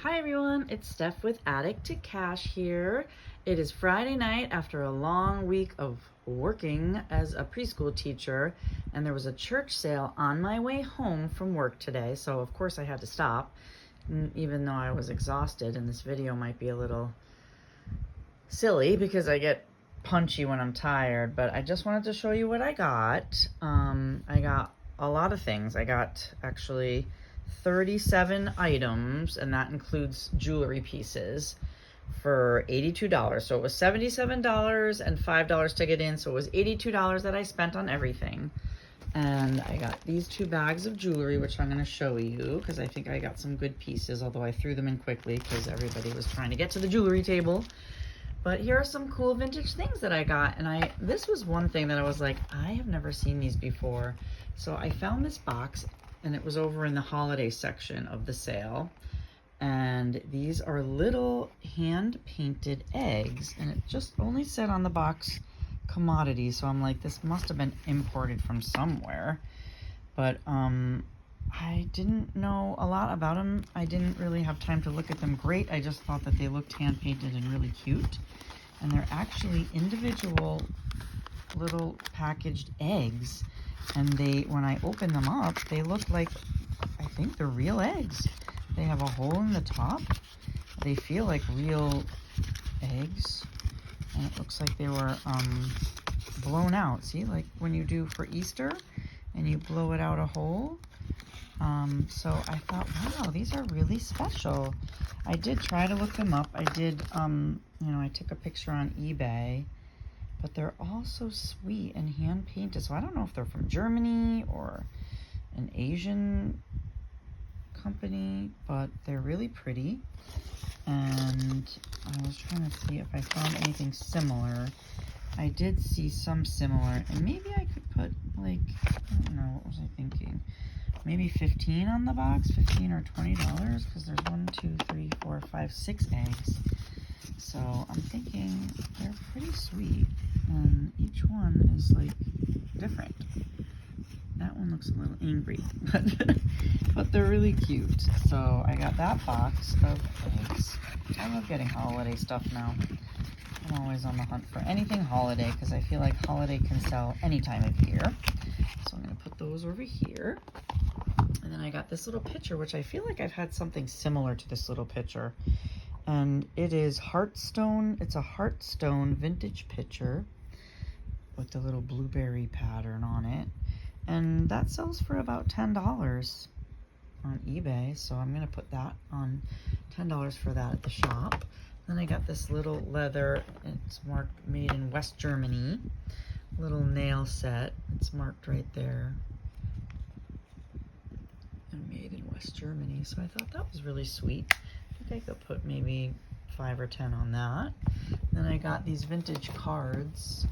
Hi everyone, it's Steph with Addict to Cash here. It is Friday night after a long week of working as a preschool teacher, and there was a church sale on my way home from work today, so of course I had to stop, even though I was exhausted, and this video might be a little silly because I get punchy when I'm tired, but I just wanted to show you what I got. I got a lot of things. I got actually 37 items, and that includes jewelry pieces for $82. So it was $77 and $5 to get in, so it was $82 that I spent on everything. And I got these 2 bags of jewelry, which I'm going to show you because I think I got some good pieces, although I threw them in quickly because everybody was trying to get to the jewelry table. But here are some cool vintage things that I got, and this was one thing that I was like, I have never seen these before. So I found this box, and it was over in the holiday section of the sale, and these are little hand-painted eggs, and it just only said on the box commodity, so I'm like, this must have been imported from somewhere. But I didn't know a lot about them. I didn't really have time to look at them great. I just thought that they looked hand-painted and really cute. And they're actually individual little packaged eggs. And when I open them up, they look like, I think they're real eggs. They have a hole in the top. They feel like real eggs. And it looks like they were blown out. See, like when you do for Easter and you blow it out a hole. So I thought, wow, these are really special. I did try to look them up. I did, I took a picture on eBay, but they're all so sweet and hand painted. So I don't know if they're from Germany or an Asian company, but they're really pretty. And I was trying to see if I found anything similar. I did see some similar, and maybe I could put, like, I don't know, what was I thinking? Maybe 15 on the box, 15 or $20, because there's 1, 2, 3, 4, 5, 6 eggs. So I'm thinking they're pretty sweet, and each one is like different. That one looks a little angry, but they're really cute. So I got that box of eggs. I love getting holiday stuff now. I'm always on the hunt for anything holiday because I feel like holiday can sell any time of year. So I'm going to put those over here. And then I got this little picture, which I feel like I've had something similar to this little picture. And it is Heartstone. It's a Heartstone vintage picture with the little blueberry pattern on it. And that sells for about $10 on eBay. So I'm going to put that on $10 for that at the shop. Then I got this little leather. It's marked made in West Germany. Little nail set. It's marked right there. Made in West Germany, so I thought that was really sweet. I think I could put maybe 5 or 10 on that. Then I got these vintage cards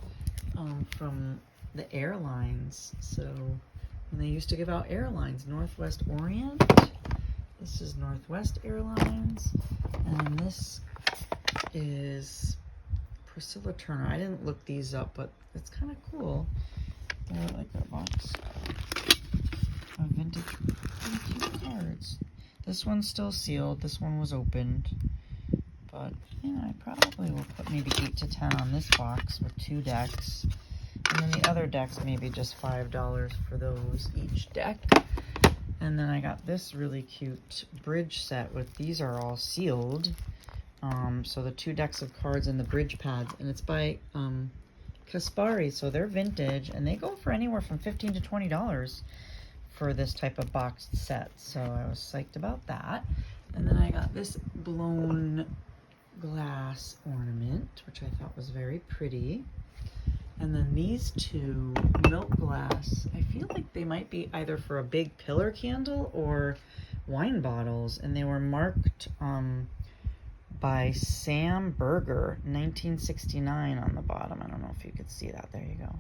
from the airlines. So when they used to give out airlines, Northwest Orient. This is Northwest Airlines, and this is Priscilla Turner. I didn't look these up, but it's kind of cool. They're like a box of vintage really cute cards. This one's still sealed. This one was opened. But, I probably will put maybe 8 to 10 on this box with 2 decks. And then the other decks, maybe just $5 for those each deck. And then I got this really cute bridge set with, these are all sealed. So the 2 decks of cards and the bridge pads. And it's by Kaspari, so they're vintage. And they go for anywhere from $15 to $20. For this type of boxed set, so I was psyched about that. And then I got this blown glass ornament, which I thought was very pretty. And then these 2 milk glass, I feel like they might be either for a big pillar candle or wine bottles, and they were marked by Sam Berger 1969 on the bottom. I don't know if you could see that. There you go.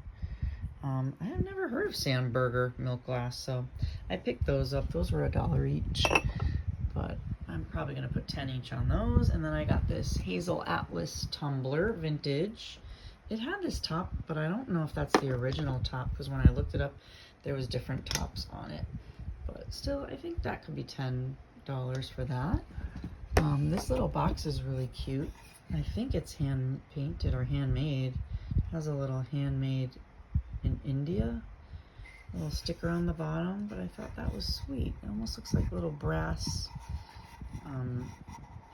I have never heard of Sandburger milk glass, so I picked those up. Those were $1 each, but I'm probably going to put 10 each on those. And then I got this Hazel Atlas tumbler, vintage. It had this top, but I don't know if that's the original top, because when I looked it up, there was different tops on it. But still, I think that could be $10 for that. This little box is really cute. I think it's hand painted or handmade. It has a little handmade in India. A little sticker on the bottom, but I thought that was sweet. It almost looks like a little brass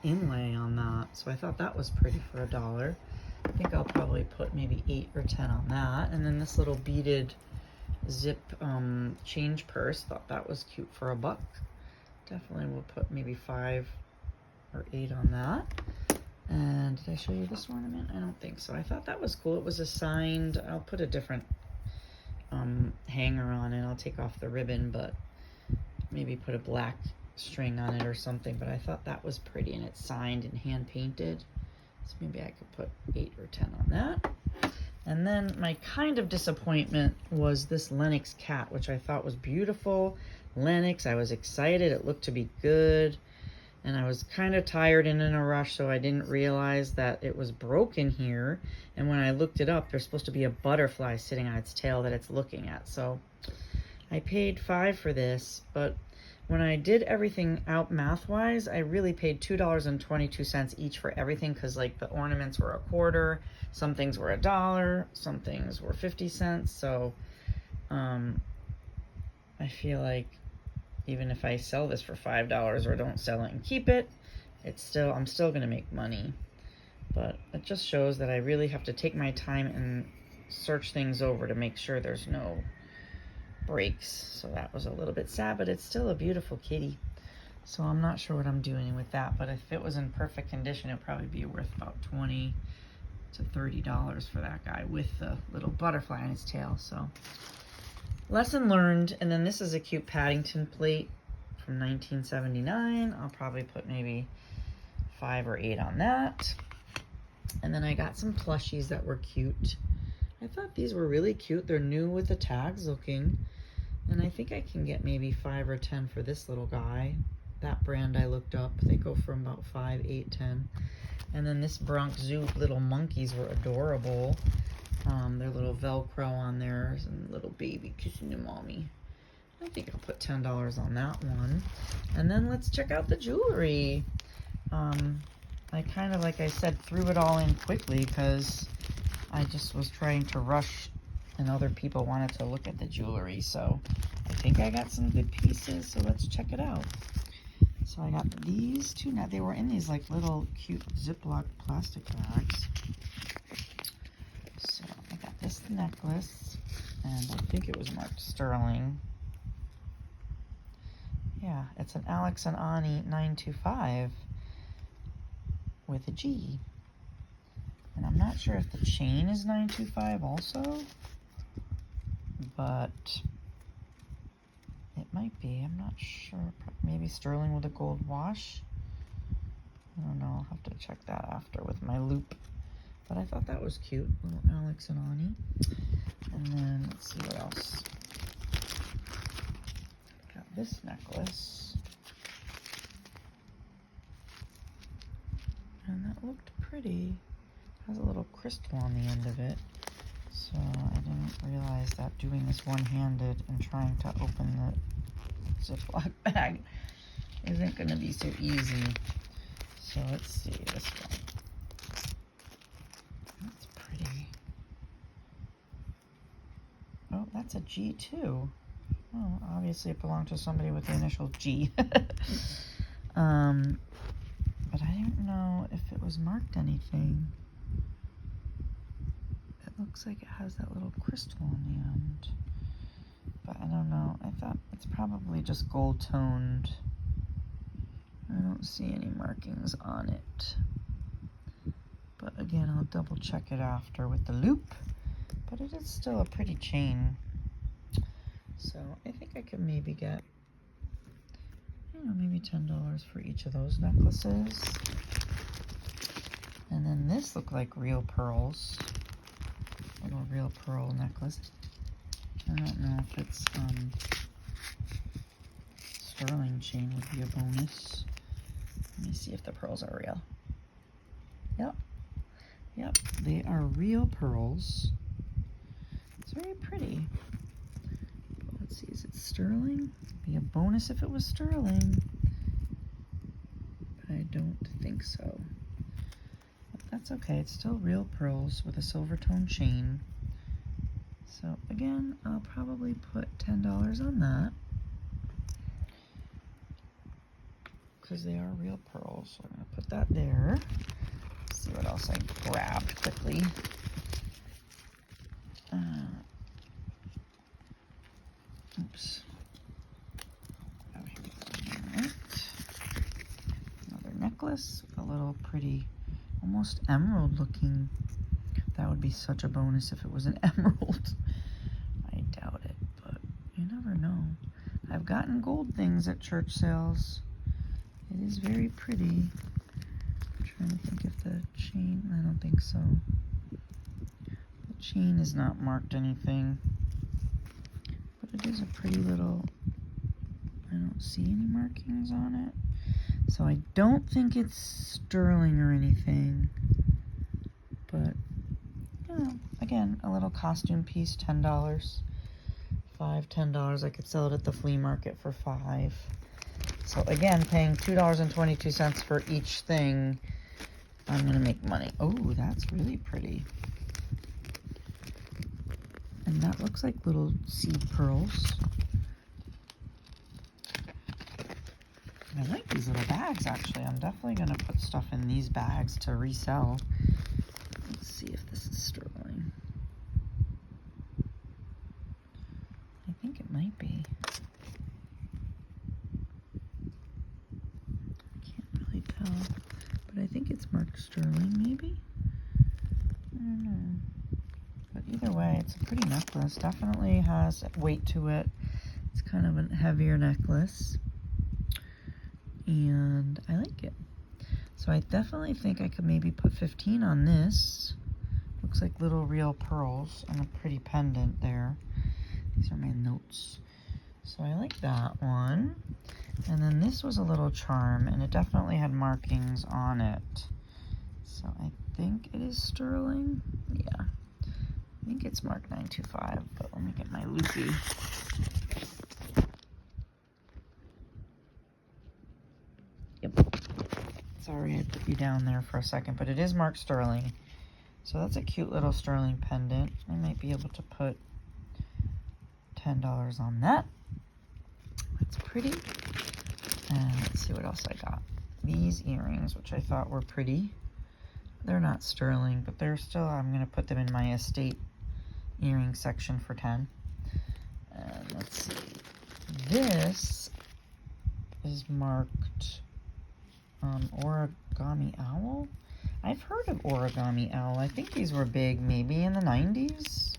inlay on that. So I thought that was pretty for $1. I think I'll probably put maybe 8 or 10 on that. And then this little beaded zip change purse, thought that was cute for $1. Definitely will put maybe 5 or 8 on that. And did I show you this ornament? I don't think so. I thought that was cool. It was a signed, I'll put a different hanger on it. I'll take off the ribbon, but maybe put a black string on it or something. But I thought that was pretty, and it's signed and hand painted. So maybe I could put 8 or 10 on that. And then my kind of disappointment was this Lenox cat, which I thought was beautiful. Lenox, I was excited. It looked to be good. And I was kind of tired and in a rush, so I didn't realize that it was broken here. And when I looked it up, there's supposed to be a butterfly sitting on its tail that it's looking at. So I paid $5 for this, but when I did everything out math-wise, I really paid $2.22 each for everything, because like the ornaments were $0.25, some things were $1, some things were 50 cents. So I feel like even if I sell this for $5 or don't sell it and keep it, I'm still gonna make money. But it just shows that I really have to take my time and search things over to make sure there's no breaks. So that was a little bit sad, but it's still a beautiful kitty. So I'm not sure what I'm doing with that, but if it was in perfect condition, it'd probably be worth about $20 to $30 for that guy with the little butterfly on his tail. So lesson learned. And then this is a cute Paddington plate from 1979. I'll probably put maybe 5 or 8 on that. And then I got some plushies that were cute. I thought these were really cute. They're new with the tags looking. And I think I can get maybe 5 or 10 for this little guy. That brand I looked up, they go from about 5, 8, 10. And then this Bronx Zoo little monkeys were adorable. Their little Velcro on theirs and little baby kissing their mommy. I think I'll put $10 on that one. And then let's check out the jewelry. I kind of, like I said, threw it all in quickly because I just was trying to rush and other people wanted to look at the jewelry. So I think I got some good pieces, so let's check it out. So I got these two. Now they were in these like little cute Ziploc plastic bags. So I got this necklace, and I think it was marked sterling. Yeah, it's an Alex and Ani 925 with a G. And I'm not sure if the chain is 925 also, but it might be. I'm not sure. Maybe sterling with a gold wash. I don't know. I'll have to check that after with my loop. But I thought that was cute. Little Alex and Ani. And then let's see what else. Got this necklace. And that looked pretty. Has a little crystal on the end of it. So I didn't realize that doing this one-handed and trying to open the Ziploc bag isn't going to be so easy. So let's see this one. That's pretty. Oh, that's a G too. Oh, obviously it belonged to somebody with the initial G. But I didn't know if it was marked anything. It looks like it has that little crystal on the end. But I don't know. I thought it's probably just gold toned. I don't see any markings on it. But again, I'll double check it after with the loop. But it is still a pretty chain. So I think I could maybe get, maybe $10 for each of those necklaces. And then this looked like real pearls. Little real pearl necklace. I don't know if it's sterling chain would be a bonus. Let me see if the pearls are real. Yep, they are real pearls. It's very pretty. But let's see, is it sterling? Be a bonus if it was sterling. I don't think so. But that's okay. It's still real pearls with a silver tone chain. So again, I'll probably put $10 on that because they are real pearls. So I'm going to put that there. Let's see what else I grabbed quickly. Oops. Oh, here we go. Another necklace with a little pretty, almost emerald looking. That would be such a bonus if it was an emerald. I doubt it, but you never know. I've gotten gold things at church sales. It is very pretty. I'm trying to think if the chain, I don't think so. The chain is not marked anything, but it is a pretty little, I don't see any markings on it. So I don't think it's sterling or anything, but again, a little costume piece, $10. $10. I could sell it at the flea market for $5. So again, paying $2.22 for each thing, I'm gonna make money. Oh, that's really pretty. And that looks like little seed pearls. I like these little bags, actually. I'm definitely gonna put stuff in these bags to resell. Let's see if this is sterling. I think it might be. Can't really tell, but I think it's marked sterling, maybe? I don't know. But either way, it's a pretty necklace. Definitely has weight to it. It's kind of a heavier necklace. And I like it. So I definitely think I could maybe put 15 on this. Looks like little real pearls and a pretty pendant there. These are my notes. So I like that one. And then this was a little charm, and it definitely had markings on it. So I think it is sterling. Yeah. I think it's marked 925, but let me get my loopy. Yep. Sorry I put you down there for a second, but it is marked sterling. So that's a cute little sterling pendant. I might be able to put $10 on that. That's pretty. And let's see what else I got. These earrings, which I thought were pretty. They're not sterling, but they're still, I'm going to put them in my estate earring section for 10. And let's see. This is marked origami owl. I've heard of origami owl. I think these were big maybe in the 90s.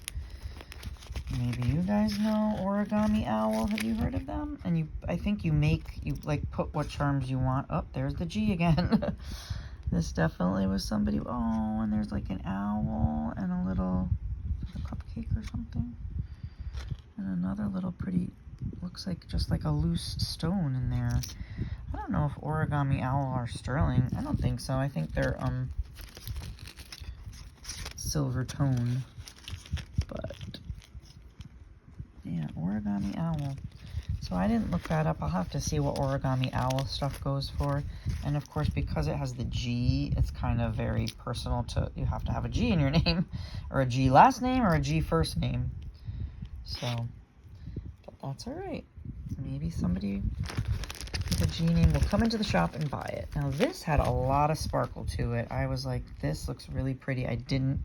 Maybe you guys know origami owl. Have you heard of them? And I think you like put what charms you want. Oh, there's the G again. This definitely was somebody. Oh, and there's like an owl and a little cupcake or something. And another little pretty, looks like just like a loose stone in there. I don't know if origami owl are sterling. I don't think so. I think they're silver tone. But yeah, origami owl. So I didn't look that up. I'll have to see what origami owl stuff goes for. And of course, because it has the G, it's kind of very personal to, you have to have a G in your name, or a G last name, or a G first name. So, but that's all right. Maybe somebody with a G name will come into the shop and buy it. Now this had a lot of sparkle to it. I was like, this looks really pretty. I didn't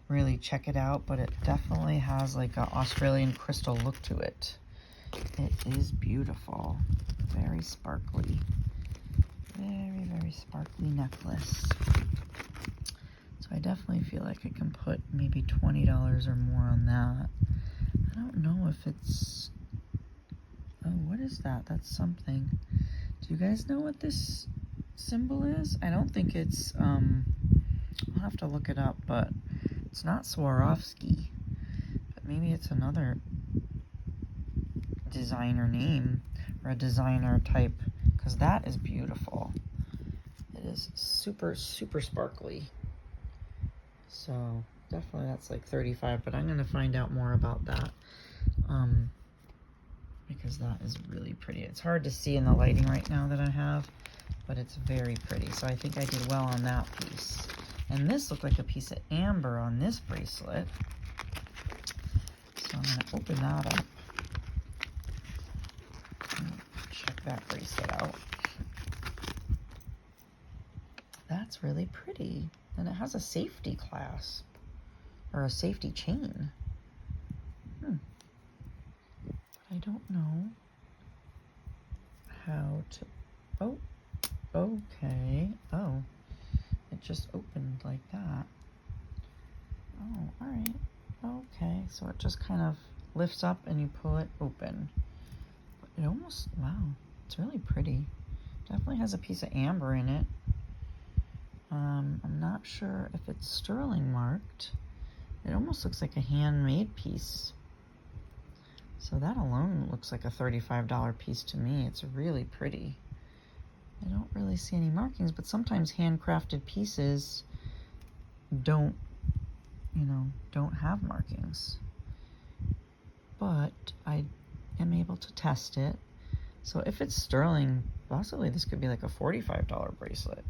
really check it out, but it definitely has like an Australian crystal look to it. It is beautiful. Very sparkly. Very, very sparkly necklace. So I definitely feel like I can put maybe $20 or more on that. I don't know if it's... Oh, what is that? That's something. Do you guys know what this symbol is? I don't think it's... I'll have to look it up, but it's not Swarovski. But maybe it's another designer name or a designer type, because that is beautiful. It is super, super sparkly. So definitely that's like 35, but I'm going to find out more about that because that is really pretty. It's hard to see in the lighting right now that I have, but but it's very pretty. So I think I did well on that piece. And this looked like a piece of amber on this bracelet. So I'm going to open that up. Check that bracelet out. That's really pretty. And it has a safety clasp, or a safety chain. I don't know how to, oh, okay, oh, it just opened like that. Oh, all right, okay, so it just kind of lifts up and you pull it open. It almost, wow, it's really pretty. Definitely has a piece of amber in it. I'm not sure if it's sterling marked. It almost looks like a handmade piece. So that alone looks like a $35 piece to me. It's really pretty. I don't really see any markings, but sometimes handcrafted pieces don't have markings. But I am able to test it. So if it's sterling, possibly this could be like a $45 bracelet.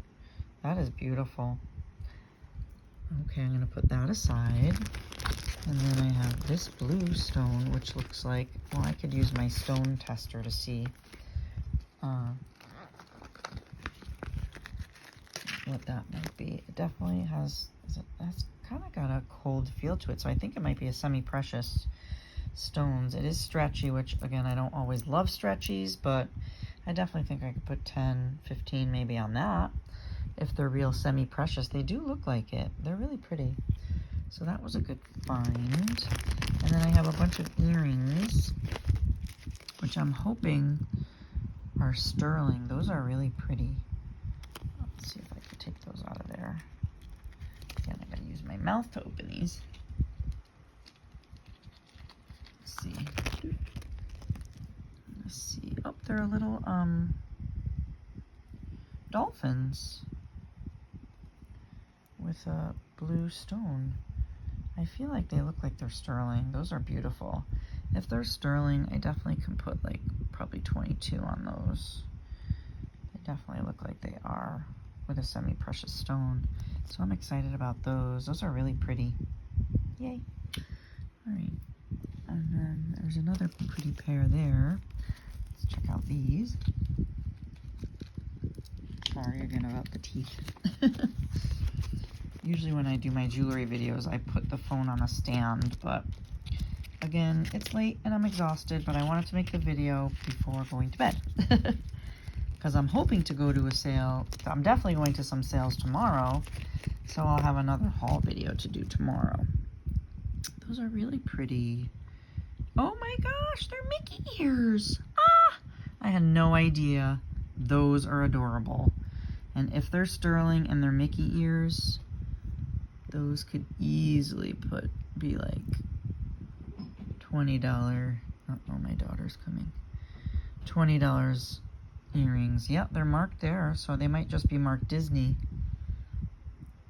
That is beautiful. Okay, I'm going to put that aside. And then I have this blue stone, which looks like, well, I could use my stone tester to see what that might be. It definitely has, that's kind of got a cold feel to it, so I think it might be a semi-precious stones. It is stretchy, which, again, I don't always love stretchies, but I definitely think I could put 10, 15 maybe on that. If they're real semi-precious, they do look like it. They're really pretty. So that was a good find. And then I have a bunch of earrings, which I'm hoping are sterling. Those are really pretty. Let's see if I can take those out of there. Again, I gotta use my mouth to open these. Let's see. Let's see. Oh, they're little dolphins with a blue stone. I feel like they look like they're sterling. Those are beautiful. If they're sterling, I definitely can put like probably 22 on those. They definitely look like they are with a semi-precious stone. So I'm excited about those. Those are really pretty. Yay. All right. And then there's another pretty pair there. Let's check out these. Sorry again about the teeth. Usually when I do my jewelry videos, I put the phone on a stand, but again, it's late and I'm exhausted, but I wanted to make the video before going to bed. Because I'm hoping to go to a sale. I'm definitely going to some sales tomorrow, so I'll have another haul video to do tomorrow. Those are really pretty. Oh my gosh, they're Mickey ears. Ah! I had no idea. Those are adorable. And if they're sterling and they're Mickey ears, those could easily be like $20. Oh, my daughter's coming. $20 earrings. Yep, they're marked there, so they might just be marked Disney.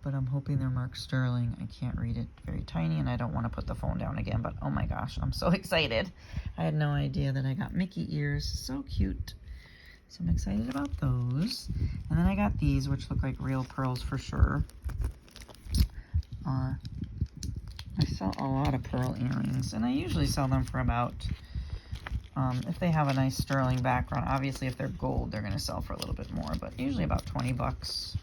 But I'm hoping they're marked sterling. I can't read it, very tiny, and I don't want to put the phone down again, but oh my gosh, I'm so excited. I had no idea that I got Mickey ears. So cute. So I'm excited about those. And then I got these, which look like real pearls for sure. I sell a lot of pearl earrings, and I usually sell them for about, if they have a nice sterling background, obviously if they're gold, they're going to sell for a little bit more, but usually about 20 bucks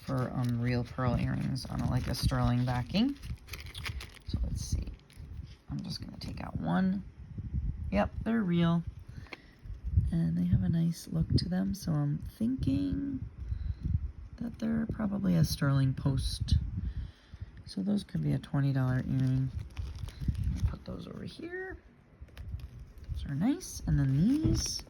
for real pearl earrings on like a sterling backing. So let's see. I'm just going to take out one. Yep, they're real. And they have a nice look to them, so I'm thinking that they're probably a sterling post. So those could be a $20 earring. I'll put those over here. Those are nice. And then these,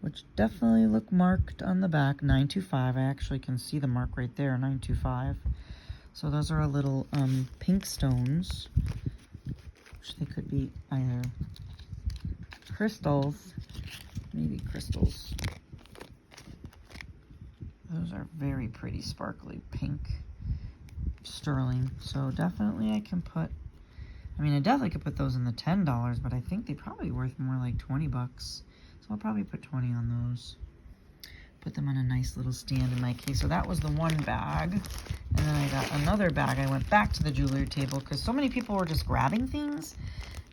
which definitely look marked on the back, 925. I actually can see the mark right there, 925. So those are a little pink stones, which they could be either crystals, maybe crystals. Those are very pretty, sparkly pink sterling. So definitely I can put, I mean, I definitely could put those in the $10, but I think they probably worth more like 20 bucks. So I'll probably put 20 on those. put them on a nice little stand in my case. So that was the one bag. And then I got another bag. I went back to the jewelry table because so many people were just grabbing things.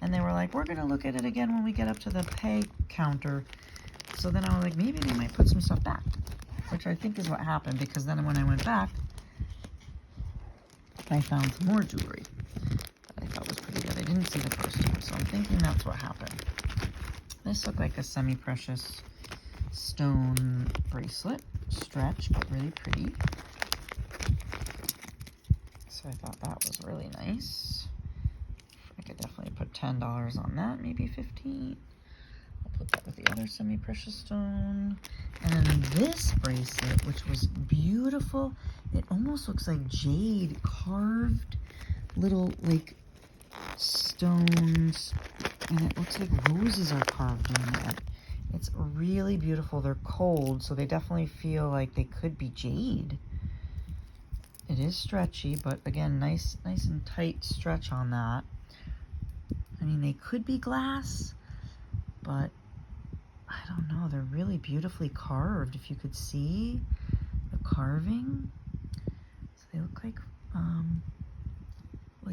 And they were like, we're going to look at it again when we get up to the pay counter. So then I was like, maybe they might put some stuff back, which I think is what happened, because then when I went back, I found some more jewelry that I thought was pretty good. I didn't see the first time, so I'm thinking that's what happened. This looked like a semi-precious stone bracelet, stretch, but really pretty. So I thought that was really nice. I could definitely put $10 on that, maybe 15. I'll put that with the other semi-precious stone. And then this bracelet, which was beautiful, it almost looks like jade, carved little like stones, and it looks like roses are carved in there. It's really beautiful. They're cold, so they definitely feel like they could be jade. It is stretchy, but again, nice and tight stretch on that. I mean, they could be glass, but I don't know. They're really beautifully carved. If you could see the carving, so they look like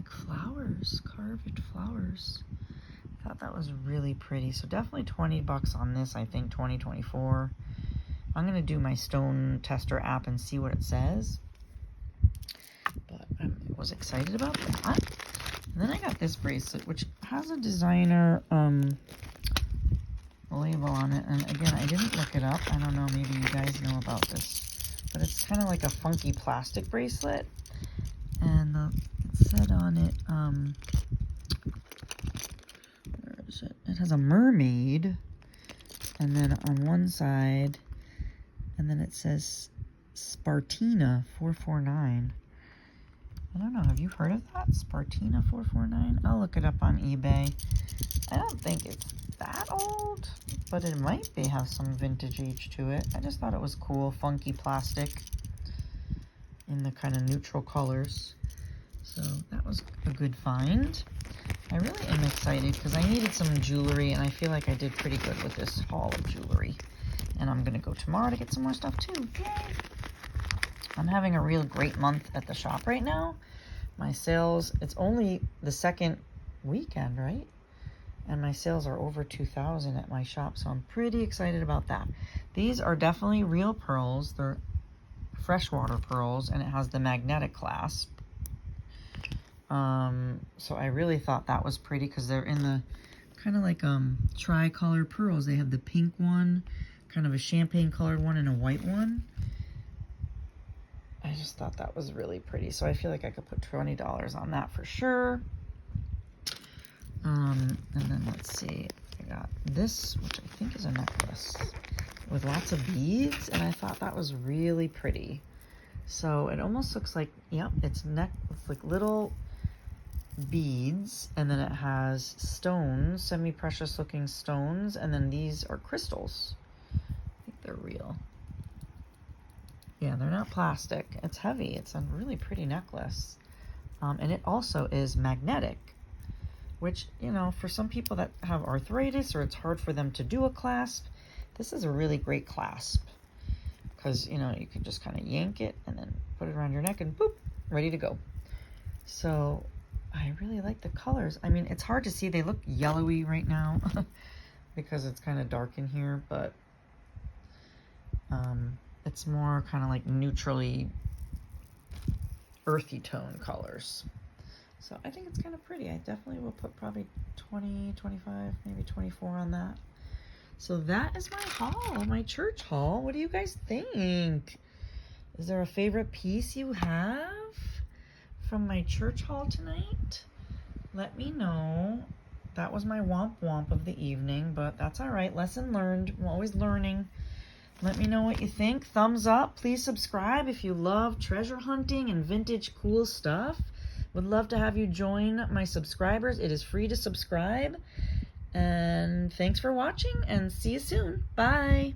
flowers, carved flowers. I thought that was really pretty. So definitely $20 on this, I think, 2024. I'm going to do my stone tester app and see what it says. But I was excited about that. And then I got this bracelet, which has a designer label on it. And again, I didn't look it up. I don't know, maybe you guys know about this. But it's kind of like a funky plastic bracelet. And it said on it, where is it? It has a mermaid. And then on one side, and then it says Spartina 449. I don't know, have you heard of that? Spartina 449? I'll look it up on eBay. I don't think it's that old, but it might have some vintage age to it. I just thought it was cool, funky plastic in the kind of neutral colors. So that was a good find. I really am excited because I needed some jewelry, and I feel like I did pretty good with this haul of jewelry. And I'm going to go tomorrow to get some more stuff too. Yay! I'm having a real great month at the shop right now. My sales, it's only the second weekend, right? And my sales are over 2,000 at my shop, so I'm pretty excited about that. These are definitely real pearls. They're freshwater pearls, and it has the magnetic clasp. So I really thought that was pretty because they're in the kind of like tricolor pearls. They have the pink one, kind of a champagne colored one, and a white one. I just thought that was really pretty. So I feel like I could put $20 on that for sure. And then let's see, I got this, which I think is a necklace with lots of beads, and I thought that was really pretty. So it almost looks like, yep, it's like little beads, and then it has stones, semi-precious looking stones, and then these are crystals. I think they're real. Yeah, they're not plastic. It's heavy. It's a really pretty necklace. And it also is magnetic, which, you know, for some people that have arthritis or it's hard for them to do a clasp, this is a really great clasp because, you know, you can just kind of yank it and then put it around your neck and boop, ready to go. So I really like the colors. I mean, it's hard to see. They look yellowy right now because it's kind of dark in here, but it's more kind of like neutrally earthy tone colors. So I think it's kind of pretty. I definitely will put probably 20, 25, maybe 24 on that. So that is my haul, my church haul. What do you guys think? Is there a favorite piece you have from my church haul tonight? Let me know. That was my womp womp of the evening, but that's all right. Lesson learned. I'm always learning. Let me know what you think. Thumbs up. Please subscribe if you love treasure hunting and vintage cool stuff. Would love to have you join my subscribers. It is free to subscribe. And thanks for watching, and see you soon. Bye.